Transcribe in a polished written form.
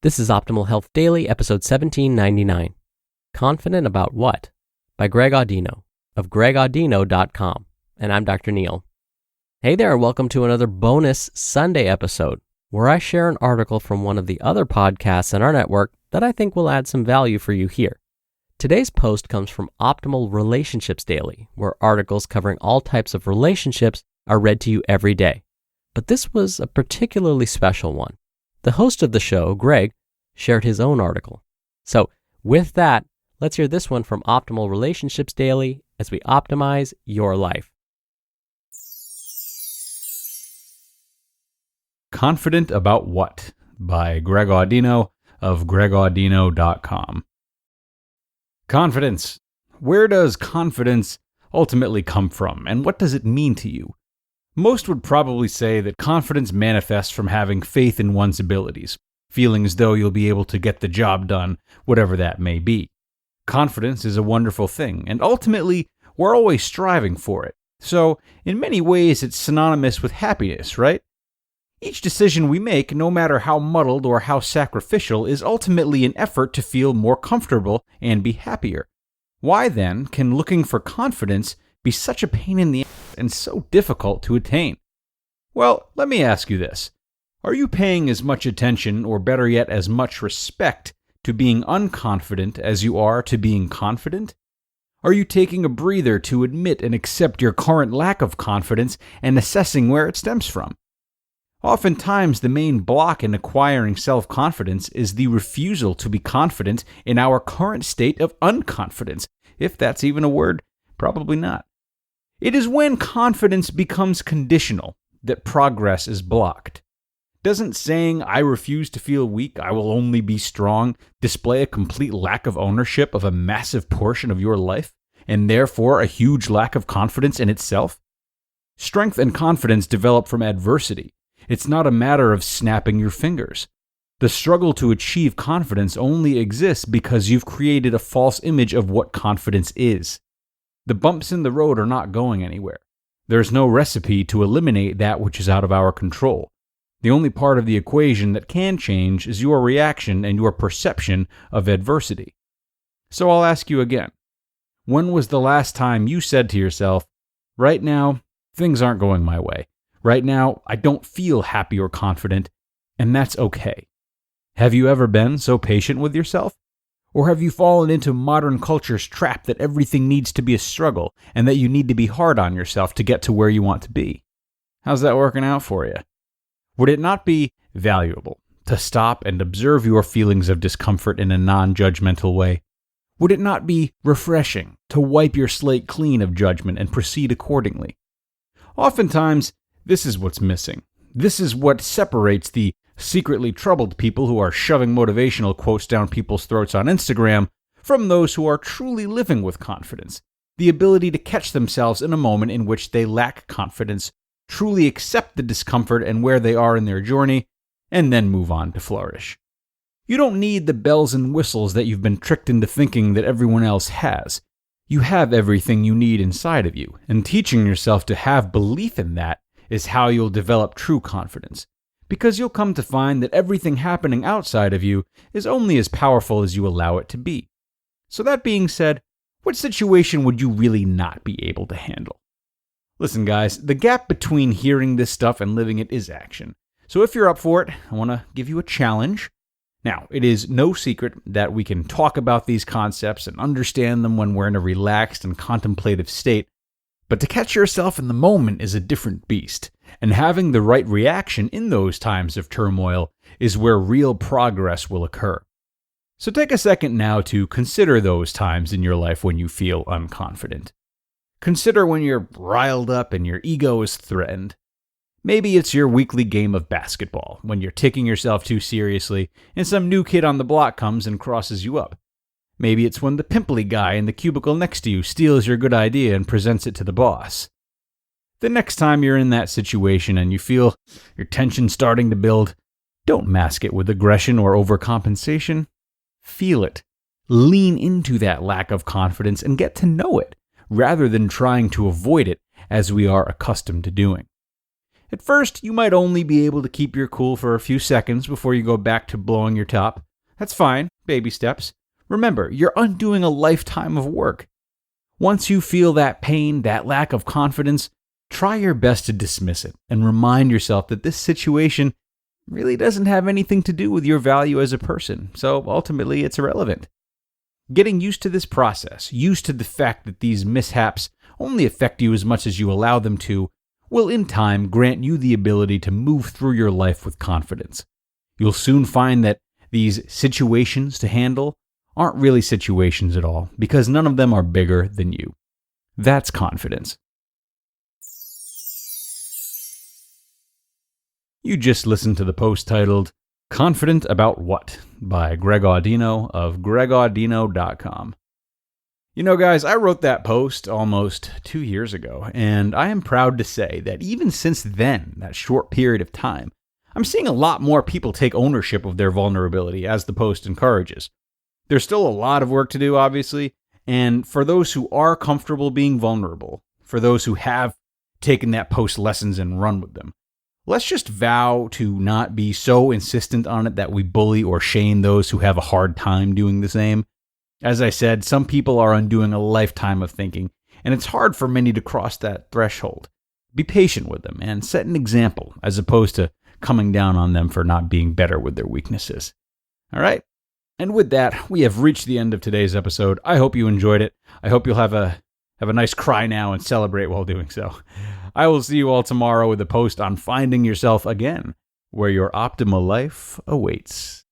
This is Optimal Health Daily, episode 1799. Confident About What? By Greg Audino of gregaudino.com. And I'm Dr. Neil. Hey there, and welcome to another bonus Sunday episode, where I share an article from one of the other podcasts in our network that I think will add some value for you here. Today's post comes from Optimal Relationships Daily, where articles covering all types of relationships are read to you every day. But this was a particularly special one. The host of the show, Greg, shared his own article. So with that, let's hear this one from Optimal Relationships Daily as we optimize your life. Confident About What? By Greg Audino of gregaudino.com. Confidence. Where does confidence ultimately come from, and what does it mean to you? Most would probably say that confidence manifests from having faith in one's abilities, feeling as though you'll be able to get the job done, whatever that may be. Confidence is a wonderful thing, and ultimately, we're always striving for it. So, in many ways, it's synonymous with happiness, right? Each decision we make, no matter how muddled or how sacrificial, is ultimately an effort to feel more comfortable and be happier. Why, then, can looking for confidence be such a pain in the ass and so difficult to attain? Well, let me ask you this. Are you paying as much attention, or better yet, as much respect, to being unconfident as you are to being confident? Are you taking a breather to admit and accept your current lack of confidence and assessing where it stems from? Oftentimes, the main block in acquiring self-confidence is the refusal to be confident in our current state of unconfidence. If that's even a word, probably not. It is when confidence becomes conditional that progress is blocked. Doesn't saying, "I refuse to feel weak, I will only be strong," display a complete lack of ownership of a massive portion of your life, and therefore a huge lack of confidence in itself? Strength and confidence develop from adversity. It's not a matter of snapping your fingers. The struggle to achieve confidence only exists because you've created a false image of what confidence is. The bumps in the road are not going anywhere. There's no recipe to eliminate that which is out of our control. The only part of the equation that can change is your reaction and your perception of adversity. So I'll ask you again. When was the last time you said to yourself, "Right now, things aren't going my way. Right now, I don't feel happy or confident, and that's okay"? Have you ever been so patient with yourself? Or have you fallen into modern culture's trap that everything needs to be a struggle and that you need to be hard on yourself to get to where you want to be? How's that working out for you? Would it not be valuable to stop and observe your feelings of discomfort in a non-judgmental way? Would it not be refreshing to wipe your slate clean of judgment and proceed accordingly? Oftentimes, this is what's missing. This is what separates the secretly troubled people who are shoving motivational quotes down people's throats on Instagram from those who are truly living with confidence. The ability to catch themselves in a moment in which they lack confidence, truly accept the discomfort and where they are in their journey, and then move on to flourish. You don't need the bells and whistles that you've been tricked into thinking that everyone else has. You have everything you need inside of you, and teaching yourself to have belief in that is how you'll develop true confidence. Because you'll come to find that everything happening outside of you is only as powerful as you allow it to be. So that being said, what situation would you really not be able to handle? Listen, guys, the gap between hearing this stuff and living it is action. So if you're up for it, I want to give you a challenge. Now, it is no secret that we can talk about these concepts and understand them when we're in a relaxed and contemplative state, but to catch yourself in the moment is a different beast, and having the right reaction in those times of turmoil is where real progress will occur. So take a second now to consider those times in your life when you feel unconfident. Consider when you're riled up and your ego is threatened. Maybe it's your weekly game of basketball, when you're taking yourself too seriously and some new kid on the block comes and crosses you up. Maybe it's when the pimply guy in the cubicle next to you steals your good idea and presents it to the boss. The next time you're in that situation and you feel your tension starting to build, don't mask it with aggression or overcompensation. Feel it. Lean into that lack of confidence and get to know it, rather than trying to avoid it as we are accustomed to doing. At first, you might only be able to keep your cool for a few seconds before you go back to blowing your top. That's fine, baby steps. Remember, you're undoing a lifetime of work. Once you feel that pain, that lack of confidence, try your best to dismiss it and remind yourself that this situation really doesn't have anything to do with your value as a person, so ultimately it's irrelevant. Getting used to this process, used to the fact that these mishaps only affect you as much as you allow them to, will in time grant you the ability to move through your life with confidence. You'll soon find that these situations to handle aren't really situations at all, because none of them are bigger than you. That's confidence. You just listened to the post titled, Confident About What? By Greg Audino of gregaudino.com. You know, guys, I wrote that post almost 2 years ago, and I am proud to say that even since then, that short period of time, I'm seeing a lot more people take ownership of their vulnerability, as the post encourages. There's still a lot of work to do, obviously, and for those who are comfortable being vulnerable, for those who have taken that post lessons and run with them, let's just vow to not be so insistent on it that we bully or shame those who have a hard time doing the same. As I said, some people are undoing a lifetime of thinking, and it's hard for many to cross that threshold. Be patient with them and set an example, as opposed to coming down on them for not being better with their weaknesses. All right? And with that, we have reached the end of today's episode. I hope you enjoyed it. I hope you'll have a nice cry now and celebrate while doing so. I will see you all tomorrow with a post on finding yourself again, where your optimal life awaits.